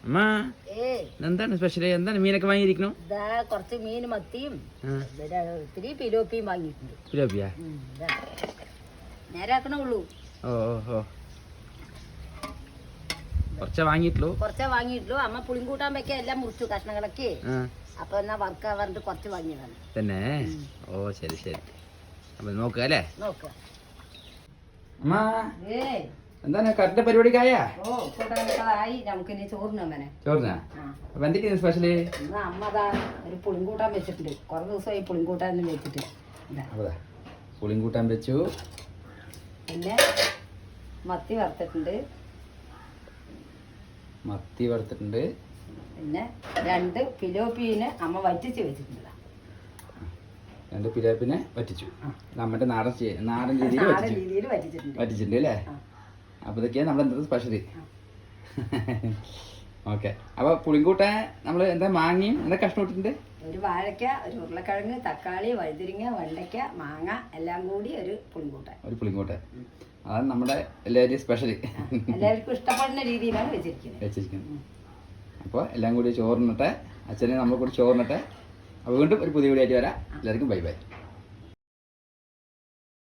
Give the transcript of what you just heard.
അമ്മ എന്താണ് സ്പെഷ്യല്? എന്താണ് മീനൊക്കെ വാങ്ങിയിരിക്കണു? കുറച്ച് മീൻ മത്തിയും ഇത്തിരി പിലോപ്പിയും വാങ്ങിയിട്ടുണ്ട്. പിലോപ്പിയാ നേരാക്കണുള്ളൂ. ഓ ഓ കുറച്ചേ വാങ്ങിയിട്ടുള്ളൂ. അമ്മ പുളിങ്കൂട്ടാൻ വെക്കാൻ എല്ലാം മുറിച്ചു കഷ്ണങ്ങളൊക്കെ. അപ്പൊ എന്നാ വർക്കാ പറഞ്ഞിട്ട് കുറച്ച് വാങ്ങിയതാണ് തന്നെ. ഓ ശരി ശരി. അപ്പൊ നോക്കുക അല്ലേ? നോക്കുക. അമ്മ എന്താണ് കറിന്റെ പരിപാടിക്കായാ? നമുക്ക് ഇനി ചോറിനാ. അപ്പൊ എന്തൊക്കെയാണ് സ്പെഷ്യല്? അമ്മ ഒരു പുളിങ്കൂട്ടാൻ വെച്ചിട്ടുണ്ട്. കുറെ ദിവസമായി പുളിങ്കൂട്ടാൻ വെച്ചിട്ട്. പുളിങ്കൂട്ടാൻ വെച്ചു. പിന്നെ മത്തി വറുത്തിട്ടുണ്ട്. പിന്നെ 2 പിലോപ്പീനെ അമ്മ വറ്റിച്ച് വെച്ചിട്ടുണ്ട്. 2 പിലോപ്പിനെ വറ്റിച്ചു. നമ്മുടെ നാടൻ രീതിയിൽ വറ്റിച്ചിട്ടുണ്ട് അല്ലേ? അപ്പൊ ഇതൊക്കെയാണ് നമ്മുടെ സ്പെഷ്യല്. ഓക്കെ. അപ്പൊ പുളിങ്കൂട്ടാൻ നമ്മൾ എന്താ മാങ്ങയും എന്താ കഷ്ണം ഇട്ടിട്ടുണ്ട്? ഒരു വാഴയ്ക്ക, ഒരു ഉരുളക്കിഴങ്ങ്, തക്കാളി, വഴുതിരിങ്ങ, വെണ്ടയ്ക്ക, മാങ്ങ എല്ലാം കൂടി ഒരു പുളിങ്കൂട്ടാൻ. അതാണ് നമ്മുടെ എല്ലാവരുടെയും സ്പെഷ്യല്. എല്ലാവർക്കും ഇഷ്ടപ്പെടുന്ന രീതിയിലാണ് വെച്ചിരിക്കുന്നത്. അപ്പോൾ എല്ലാം കൂടി ചോറിനട്ടെ. അച്ഛനെ നമ്മൾ കൂടി ചോറിനട്ടെ. അപ്പോൾ വീണ്ടും ഒരു പുതിയ വീഡിയോ ആയിട്ട് വരാം. എല്ലാവർക്കും ബൈ ബൈ.